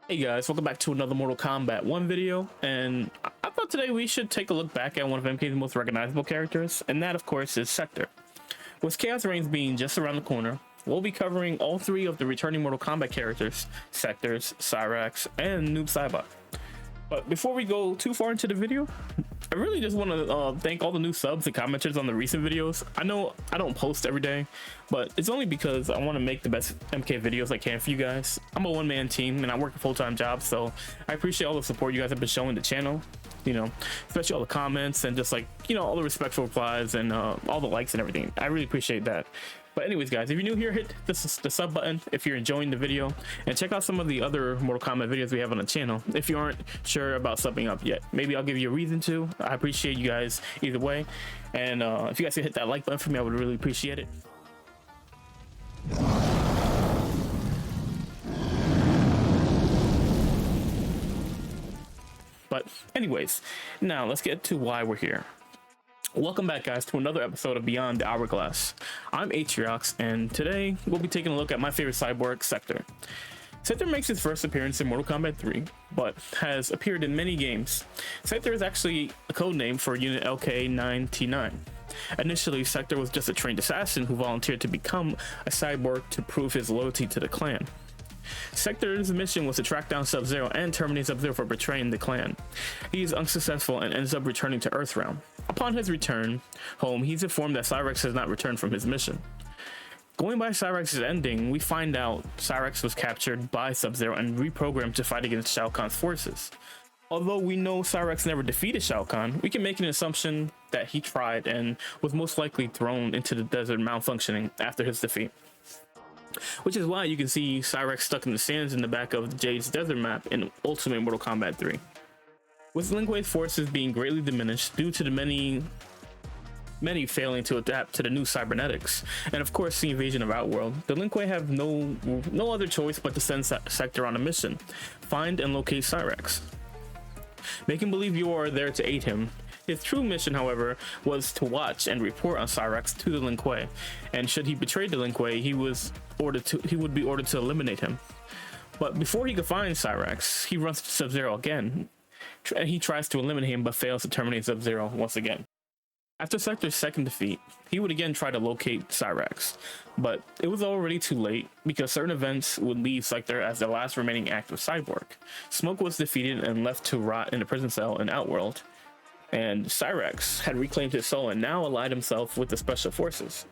Hey guys, welcome back to another Mortal Kombat 1 video, and I thought today we should take a look back at one of MK's most recognizable characters, and that of course is Sektor. With Chaos Reigns being just around the corner, we'll be covering all three of the returning Mortal Kombat characters, Sektors, Cyrax, and Noob Saibot. But before we go too far into the video, I really just want to thank all the new subs and commenters on the recent videos. I know I don't post every day, but it's only because I want to make the best MK videos I can for you guys. I'm a one-man team and I work a full-time job, so I appreciate all the support you guys have been showing the channel. You know, especially all the comments and just like, you know, all the respectful replies and all the likes and everything. I really appreciate that. But anyways, guys, if you're new here, hit the sub button if you're enjoying the video, and check out some of the other Mortal Kombat videos we have on the channel if you aren't sure about subbing up yet. Maybe I'll give you a reason to. I appreciate you guys either way, and if you guys could hit that like button for me, I would really appreciate it. But anyways, now let's get to why we're here. Welcome back, guys, to another episode of Beyond the Hourglass. I'm Atriox, and today we'll be taking a look at my favorite cyborg, Sektor. Sektor makes his first appearance in Mortal Kombat 3, but has appeared in many games. Sektor is actually a code name for Unit LK9T9. Initially, Sektor was just a trained assassin who volunteered to become a cyborg to prove his loyalty to the clan. Sektor's mission was to track down Sub-Zero and terminate Sub-Zero for betraying the clan. He is unsuccessful and ends up returning to Earthrealm. Upon his return home, he's informed that Cyrax has not returned from his mission. Going by Cyrax's ending, we find out Cyrax was captured by Sub-Zero and reprogrammed to fight against Shao Kahn's forces. Although we know Cyrax never defeated Shao Kahn, we can make an assumption that he tried and was most likely thrown into the desert malfunctioning after his defeat. Which is why you can see Cyrax stuck in the sands in the back of Jade's desert map in Ultimate Mortal Kombat 3. With Lin Kuei's forces being greatly diminished due to the many failing to adapt to the new cybernetics, and of course the invasion of Outworld, the Lin Kuei have no other choice but to send Sektor on a mission, find and locate Cyrax. Making believe you are there to aid him. His true mission, however, was to watch and report on Cyrax to the Lin Kuei, and should he betray the Lin Kuei, he would be ordered to eliminate him. But before he could find Cyrax, he runs to Sub-Zero again, and he tries to eliminate him but fails to terminate Sub-Zero once again. After Sektor's second defeat, he would again try to locate Cyrax, but it was already too late because certain events would leave Sektor as the last remaining active cyborg. Smoke was defeated and left to rot in a prison cell in Outworld, and Cyrax had reclaimed his soul and now allied himself with the Special Forces.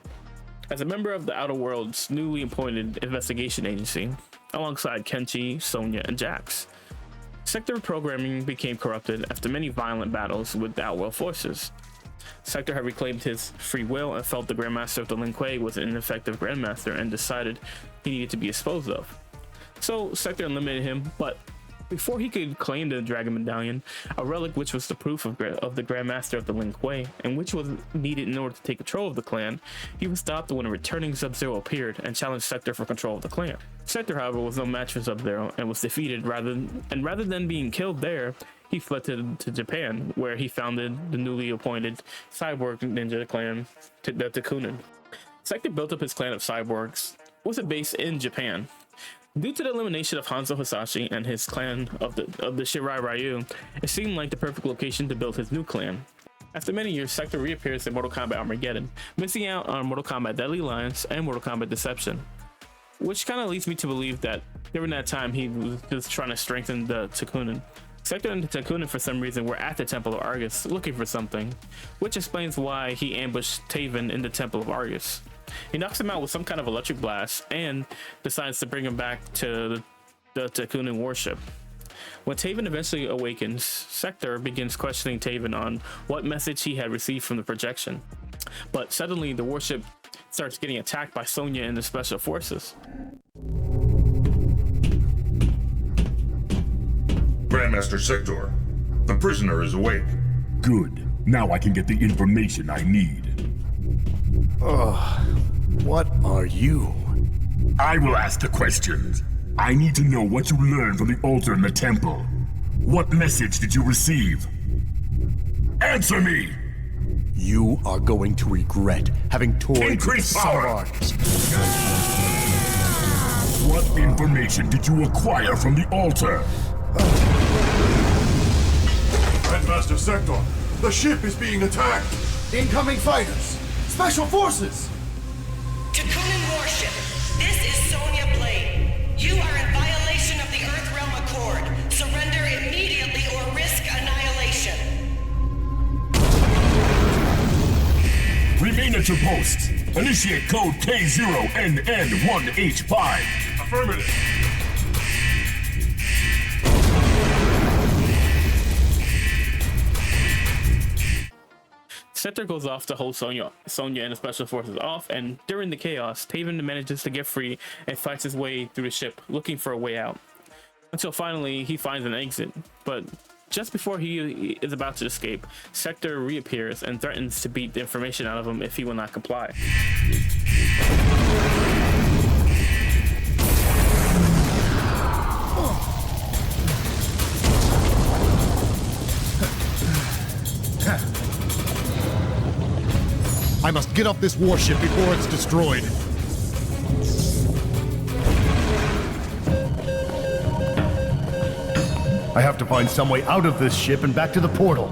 As a member of the Outer World's newly appointed investigation agency, alongside Kenshi, Sonya, and Jax, Sektor programming became corrupted after many violent battles with the Outworld forces. Sektor had reclaimed his free will and felt the Grandmaster of the Lin Kuei was an ineffective Grandmaster and decided he needed to be disposed of. So Sektor eliminated him, but before he could claim the Dragon Medallion, a relic which was the proof of the Grandmaster of the Lin Kuei, and which was needed in order to take control of the clan, he was stopped when a returning Sub-Zero appeared and challenged Sektor for control of the clan. Sektor, however, was no match for Sub-Zero and was defeated rather than being killed there, he fled to Japan, where he founded the newly appointed cyborg ninja clan, the Tekunin. Sektor built up his clan of cyborgs with a base in Japan. Due to the elimination of Hanzo Hasashi and his clan of the Shirai Ryu, it seemed like the perfect location to build his new clan. After many years, Sektor reappears in Mortal Kombat Armageddon, missing out on Mortal Kombat Deadly Alliance and Mortal Kombat Deception, which kind of leads me to believe that during that time he was just trying to strengthen the Tekunin. Sektor and the Tekunin for some reason were at the Temple of Argus looking for something, which explains why he ambushed Taven in the Temple of Argus. He knocks him out with some kind of electric blast and decides to bring him back to the Tekunin warship. When Taven eventually awakens, Sektor begins questioning Taven on what message he had received from the projection. But suddenly the warship starts getting attacked by Sonya and the Special Forces. Grandmaster Sektor, the prisoner is awake. Good. Now I can get the information I need. What are you? I will ask the questions. I need to know what you learned from the altar in the temple. What message did you receive? Answer me! You are going to regret having toyed with the Increase power! Cyborgs. What information did you acquire from the altar? Grandmaster Sektor, the ship is being attacked! Incoming fighters! Special forces! Tekunin warship, this is Sonya Blade. You are in violation of the Earthrealm Accord. Surrender immediately or risk annihilation. Remain at your posts. Initiate code K0NN1H5. Affirmative. Sektor goes off to hold Sonya and the special forces off, and during the chaos, Taven manages to get free and fights his way through the ship, looking for a way out. Until finally, he finds an exit. But just before he is about to escape, Sektor reappears and threatens to beat the information out of him if he will not comply. I must get off this warship before it's destroyed. I have to find some way out of this ship and back to the portal.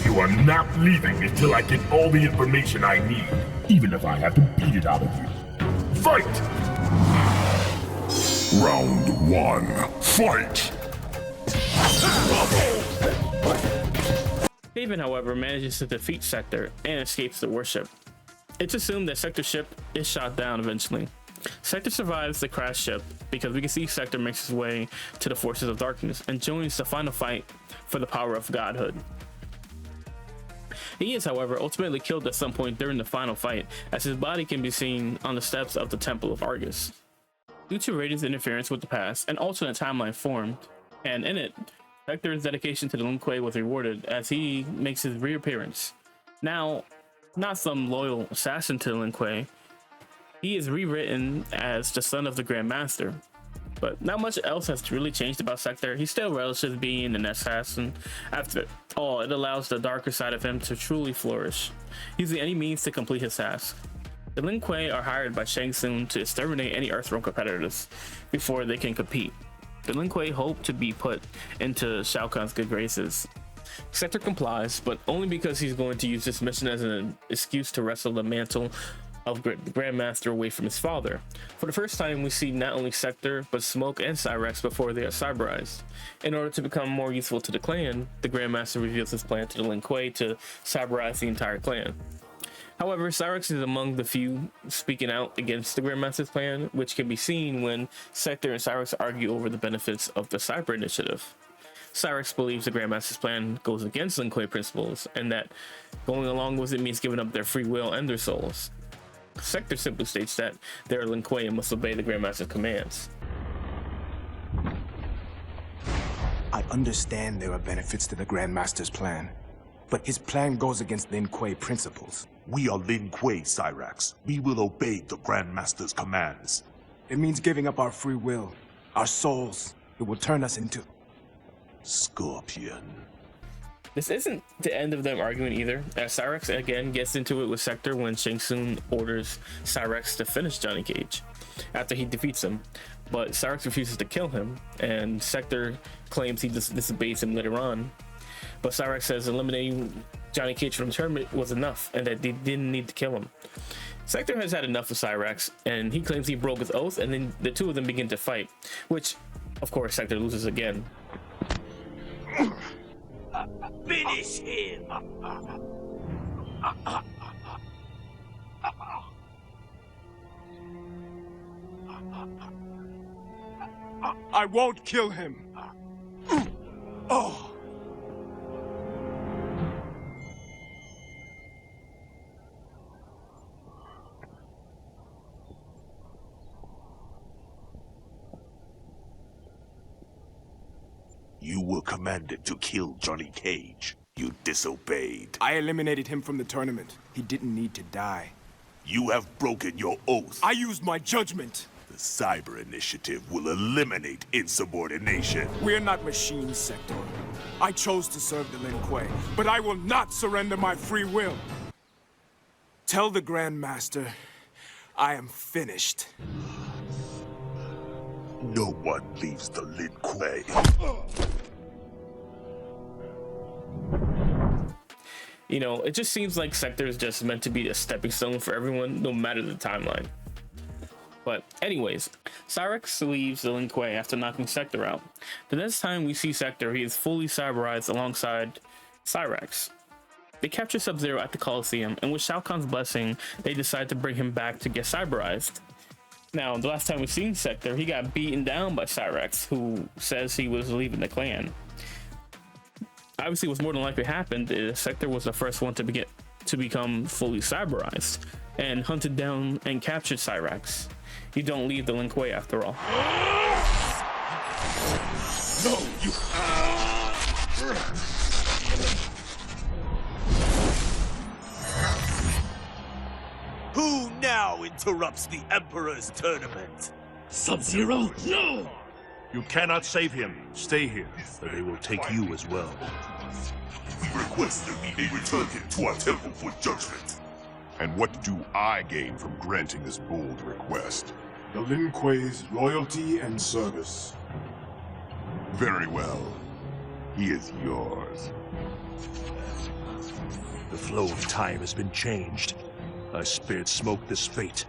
You are not leaving until I get all the information I need, even if I have to beat it out of you. Fight! Round 1, fight! Taven, however, manages to defeat Sektor and escapes the warship. It's assumed that Sektor's ship is shot down eventually. Sektor survives the crashed ship because we can see Sektor makes his way to the forces of darkness and joins the final fight for the power of godhood. He is, however, ultimately killed at some point during the final fight, as his body can be seen on the steps of the Temple of Argus. Due to Radiant's interference with the past, an alternate timeline formed, and in it, Sektor's dedication to the Lin Kuei was rewarded as he makes his reappearance. Now, not some loyal assassin to Lin Kuei, he is rewritten as the son of the Grand Master. But not much else has really changed about Sektor. He still relishes being an assassin. After all, it allows the darker side of him to truly flourish, using any means to complete his task. The Lin Kuei are hired by Shang Tsung to exterminate any Earthrealm competitors before they can compete. The Lin Kuei hope to be put into Shao Kahn's good graces. Sektor complies, but only because he's going to use this mission as an excuse to wrestle the mantle of the Grandmaster away from his father. For the first time, we see not only Sektor, but Smoke and Cyrax before they are cyberized. In order to become more useful to the clan, the Grandmaster reveals his plan to the Lin Kuei to cyberize the entire clan. However, Cyrax is among the few speaking out against the Grandmaster's plan, which can be seen when Sektor and Cyrax argue over the benefits of the Cyber Initiative. Cyrax believes the Grandmaster's plan goes against Lin Kuei principles, and that going along with it means giving up their free will and their souls. Sektor simply states that they are Lin Kuei and must obey the Grandmaster's commands. I understand there are benefits to the Grandmaster's plan, but his plan goes against Lin Kuei principles. We are Lin Kuei, Cyrax. We will obey the Grandmaster's commands. It means giving up our free will, our souls. It will turn us into Scorpion. This isn't the end of them arguing either, as Cyrax again gets into it with Sektor when Shang Tsung orders Cyrax to finish Johnny Cage after he defeats him, but Cyrax refuses to kill him, and Sektor claims he disobeys him later on. But Cyrax says eliminating Johnny Cage from the tournament was enough and that they didn't need to kill him. Sektor has had enough of Cyrax, and he claims he broke his oath, and then the two of them begin to fight, which, of course, Sektor loses again. Finish him! I won't kill him. Oh. You were commanded to kill Johnny Cage. You disobeyed. I eliminated him from the tournament. He didn't need to die. You have broken your oath. I used my judgment. The Cyber Initiative will eliminate insubordination. We're not machines, Sektor. I chose to serve the Lin Kuei, but I will not surrender my free will. Tell the Grandmaster I am finished. No one leaves the Lin Kuei. You know, it just seems like Sektor is just meant to be a stepping stone for everyone, no matter the timeline. But anyways, Cyrax leaves the Lin Kuei after knocking Sektor out. The next time we see Sektor, he is fully cyberized alongside Cyrax. They capture Sub-Zero at the Coliseum, and with Shao Kahn's blessing, they decide to bring him back to get cyberized. Now, the last time we seen Sektor, he got beaten down by Cyrax, who says he was leaving the clan. Obviously, what's more than likely happened is Sektor was the first one to become fully cyberized, and hunted down and captured Cyrax. You don't leave the Lin Kuei after all. No, you... Who now interrupts the Emperor's tournament? Sub-Zero? No! You cannot save him. Stay here, or they will take you as well. We request that we may return him to our temple for judgment. And what do I gain from granting this bold request? The Lin Kuei's loyalty and service. Very well. He is yours. The flow of time has been changed. I spared Smoke this fate,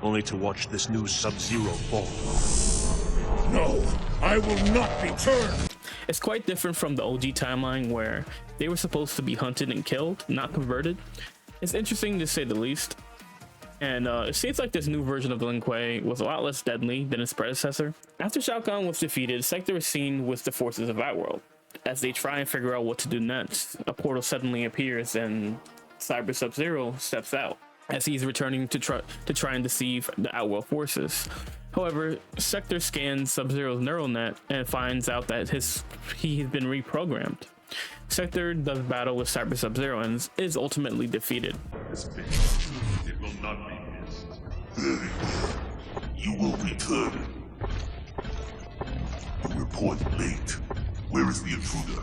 only to watch this new Sub-Zero fall. No, I will not be turned. It's quite different from the OG timeline where they were supposed to be hunted and killed, not converted. It's interesting to say the least. And it seems like this new version of the Lin Kuei was a lot less deadly than its predecessor. After Shao Kahn was defeated, Sektor is seen with the forces of Outworld. As they try and figure out what to do next, a portal suddenly appears and Cyber Sub-Zero steps out as he's returning to try and deceive the Outworld forces. However, Sektor scans Sub-Zero's neural net and finds out that he has been reprogrammed. Sektor does battle with Cyber Sub-Zero and is ultimately defeated. It will not be missed. Very well. You will return. You report late. Where is the intruder?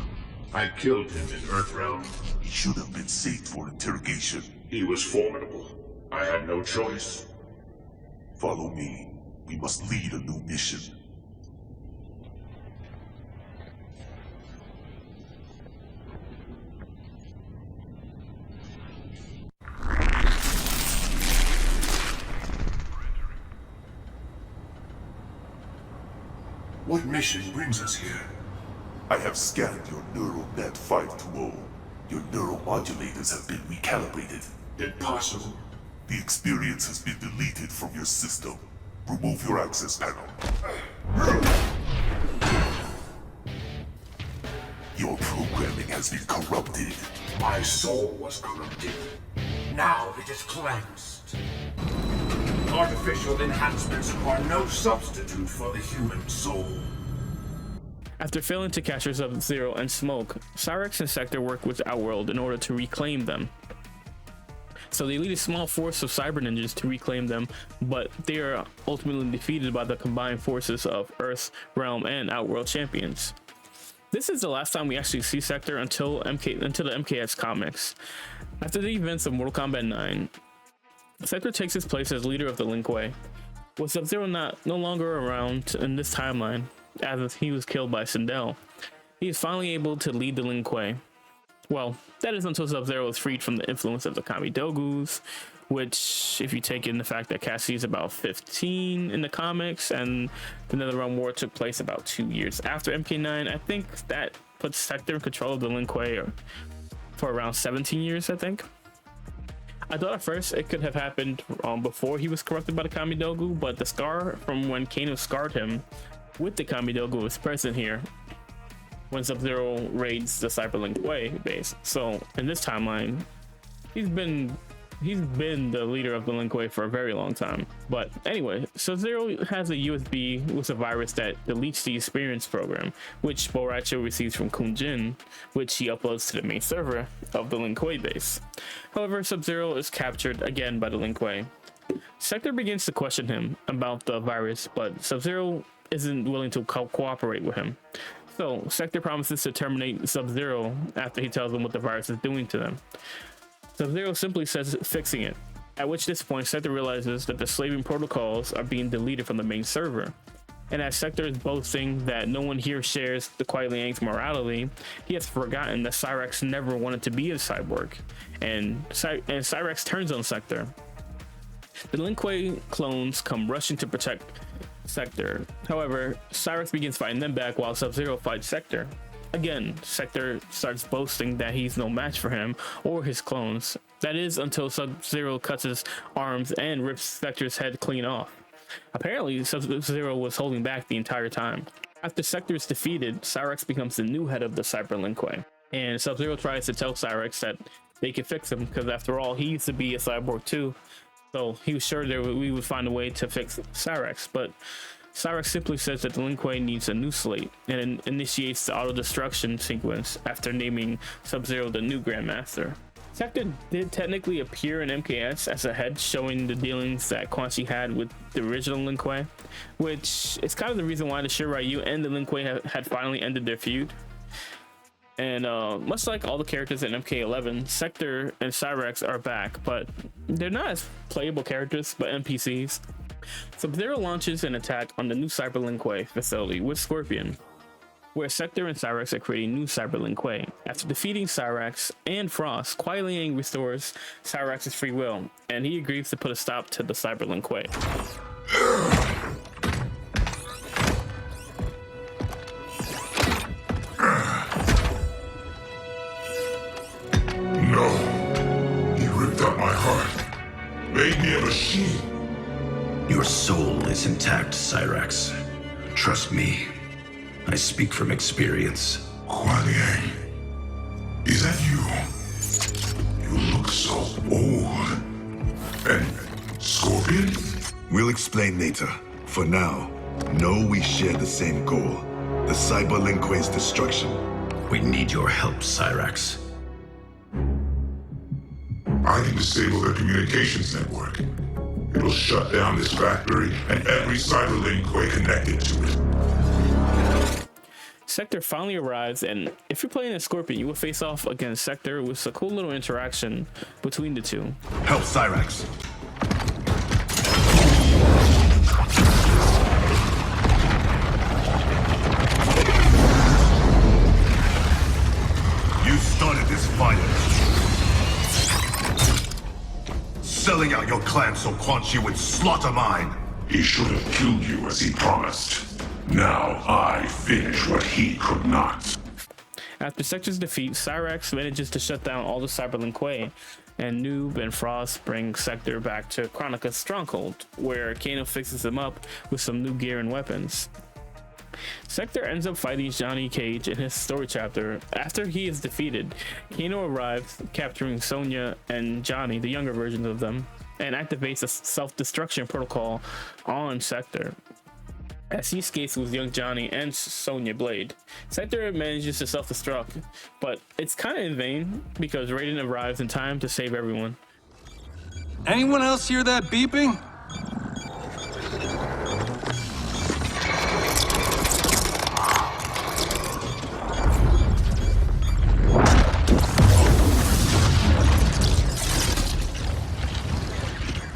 I killed him in Earthrealm. He should have been saved for interrogation. He was formidable. I had no choice. Follow me. We must lead a new mission. What mission brings us here? I have scanned your neural net 520. Your neuromodulators have been recalibrated. Impossible. The experience has been deleted from your system. Remove your access panel. Your programming has been corrupted. My soul was corrupted. Now it is cleansed. Artificial enhancements are no substitute for the human soul. After failing to capture Sub-Zero and Smoke, Cyrax and Sektor work with Outworld in order to reclaim them. So they lead a small force of cyber ninjas to reclaim them, but they are ultimately defeated by the combined forces of Earth, Realm, and Outworld champions. This is the last time we actually see Sektor until the MKX comics. After the events of Mortal Kombat 9, Sektor takes his place as leader of the Lin Kuei. With Sub-Zero no longer around in this timeline, as he was killed by Sindel, he is finally able to lead the Lin Kuei. Well, that is until Sub-Zero is freed from the influence of the Kamidogus, which, if you take in the fact that Cassie is about 15 in the comics, and the NetherRealm War took place about 2 years after MK9, I think that puts Sektor in control of the Lin Kuei for around 17 years, I think. I thought at first it could have happened before he was corrupted by the Kamidogu, but the scar from when Kano scarred him with the Kamidogu is present here when Sub-Zero raids the Cyber Lin Kuei base. So in this timeline, he's been the leader of the Lin Kuei for a very long time. But anyway, Sub-Zero has a USB with a virus that deletes the experience program, which Boracho receives from Kunjin, which he uploads to the main server of the Lin Kuei base. However, Sub-Zero is captured again by the Lin Kuei. Sektor begins to question him about the virus, but Sub-Zero isn't willing to cooperate with him. So Sektor promises to terminate Sub-Zero after he tells them what the virus is doing to them. Sub-Zero simply says fixing it, at which this point Sektor realizes that the slaving protocols are being deleted from the main server. And as Sektor is boasting that no one here shares the Kuei Liang's morality, he has forgotten that Cyrax never wanted to be a cyborg, and Cyrax turns on Sektor. The Lin Kuei clones come rushing to protect Sektor. However, Cyrax begins fighting them back while Sub-Zero fights Sektor. Again, Sektor starts boasting that he's no match for him or his clones. That is until Sub-Zero cuts his arms and rips Sektor's head clean off. Apparently, Sub-Zero was holding back the entire time. After Sektor is defeated, Cyrax becomes the new head of the Cyber Lin Kuei, and Sub-Zero tries to tell Cyrax that they can fix him because after all, he used to be a cyborg too, so he was sure that we would find a way to fix Cyrax. But Cyrax simply says that the Lin Kuei needs a new slate and initiates the auto-destruction sequence after naming Sub-Zero the new Grandmaster. Sektor did technically appear in MKS as a head, showing the dealings that Quan Chi had with the original Lin Kuei, which is kind of the reason why the Shiryu and the Lin Kuei had finally ended their feud. And much like all the characters in MK11, Sektor and Cyrax are back, but they're not as playable characters, but NPCs. Sub-Zero launches an attack on the new Cyber Lin Kuei facility with Scorpion, where Sektor and Cyrax are creating new Cyber Lin Kuei. After defeating Cyrax and Frost, Kuei Liang restores Cyrax's free will, and he agrees to put a stop to the Cyber Lin Kuei. No. He ripped out my heart. Made me a machine. Your soul is intact, Cyrax. Trust me. I speak from experience. Kuei Liang, is that you? You look so old. And Scorpion? We'll explain later. For now, know we share the same goal. The Cyber Lin Kuei's destruction. We need your help, Cyrax. I can disable their communications network. It'll shut down this factory and every Cyber Lin Kuei connected to it. Sektor finally arrives, and if you're playing as Scorpion, you will face off against Sektor with a cool little interaction between the two. Help Cyrax. You started this fire. Selling out your clan so Quan Chi would slaughter mine. He should have killed you as he promised. Now I finish what he could not. After Sektor's defeat, Cyrax manages to shut down all the Cyber Lin Kuei, and Noob and Frost bring Sektor back to Kronika's stronghold, where Kano fixes him up with some new gear and weapons. Sektor ends up fighting Johnny Cage in his story chapter. After he is defeated, Kano arrives, capturing Sonya and Johnny, the younger versions of them, and activates a self-destruction protocol on Sektor as he escapes with young Johnny and Sonya Blade. Sektor manages to self-destruct, but it's kind of in vain because Raiden arrives in time to save everyone. Anyone else hear that beeping?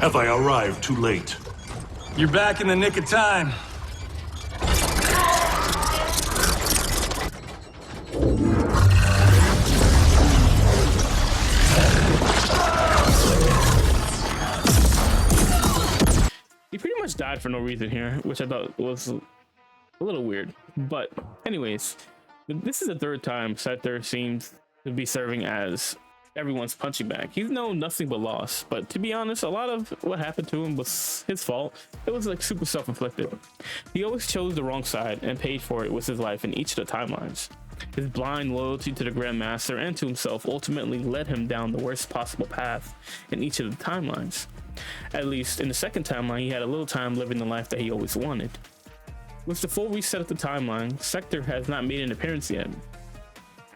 Have I arrived too late? You're back in the nick of time. He pretty much died for no reason here, which I thought was a little weird. But anyways, this is the third time Sektor seems to be serving as everyone's punching bag. He's known nothing but loss, but to be honest, a lot of what happened to him was his fault. It was like super self-inflicted. He always chose the wrong side and paid for it with his life in each of the timelines. His blind loyalty to the Grandmaster and to himself ultimately led him down the worst possible path in each of the timelines. At least in the second timeline, he had a little time living the life that he always wanted. With the full reset of the timeline, Sektor has not made an appearance yet.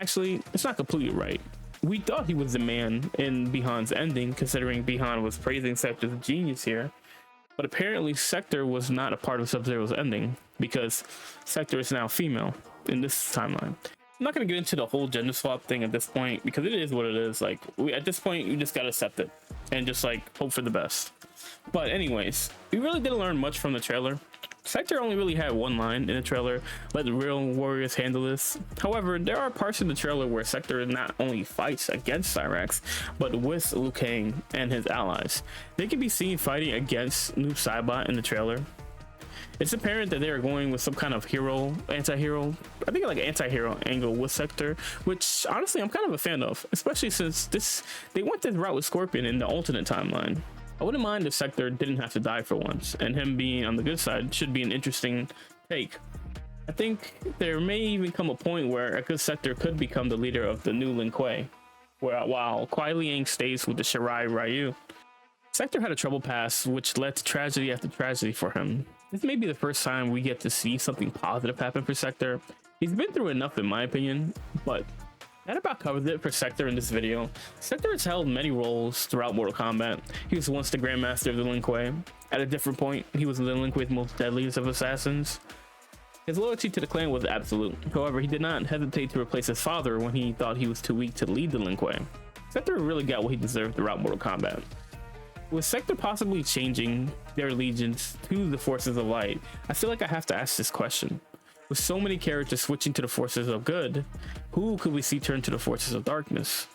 Actually, it's not completely right. We thought he was the man in Bihan's ending, considering Bihan was praising Sektor's genius here. But apparently Sektor was not a part of Sub-Zero's ending, because Sektor is now female in this timeline. I'm not going to get into the whole gender swap thing at this point, because it is what it is. Like, at this point, you just got to accept it, and just like hope for the best. But anyways, we really didn't learn much from the trailer. Sektor only really had one line in the trailer: "Let the real warriors handle this." However, there are parts in the trailer where Sektor not only fights against Cyrax, but with Liu Kang and his allies. They can be seen fighting against Noob Saibot in the trailer. It's apparent that they are going with some kind of hero, anti-hero, I think like anti-hero angle with Sektor, which honestly I'm kind of a fan of, especially since they went this route with Scorpion in the alternate timeline. I wouldn't mind if Sektor didn't have to die for once, and him being on the good side should be an interesting take. I think there may even come a point where a good Sektor could become the leader of the new Lin Kuei, while Kuei Liang stays with the Shirai Ryu. Sektor had a troubled past, which led to tragedy after tragedy for him. This may be the first time we get to see something positive happen for Sektor. He's been through enough in my opinion, but that about covers it for Sektor in this video. Sektor has held many roles throughout Mortal Kombat. He was once the Grandmaster of the Lin Kuei. At a different point, he was the Lin Kuei's most deadliest of assassins. His loyalty to the clan was absolute. However, he did not hesitate to replace his father when he thought he was too weak to lead the Lin Kuei. Sektor really got what he deserved throughout Mortal Kombat. With Sektor possibly changing their allegiance to the forces of light, I feel like I have to ask this question. With so many characters switching to the forces of good, who could we see turn to the forces of darkness?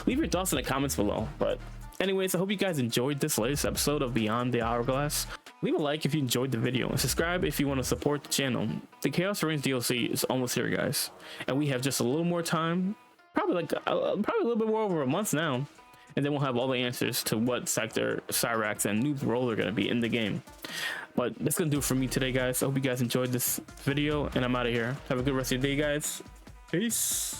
Leave your thoughts in the comments below. But anyways, I hope you guys enjoyed this latest episode of Beyond the Hourglass. Leave a like if you enjoyed the video and subscribe if you want to support the channel. The Chaos Reigns DLC is almost here, guys, and we have just a little more time, probably a little bit more over a month now, and then we'll have all the answers to what Sektor, Cyrax, and Noob's role are going to be in the game. But that's going to do it for me today, guys. I hope you guys enjoyed this video, and I'm out of here. Have a good rest of your day, guys. Peace.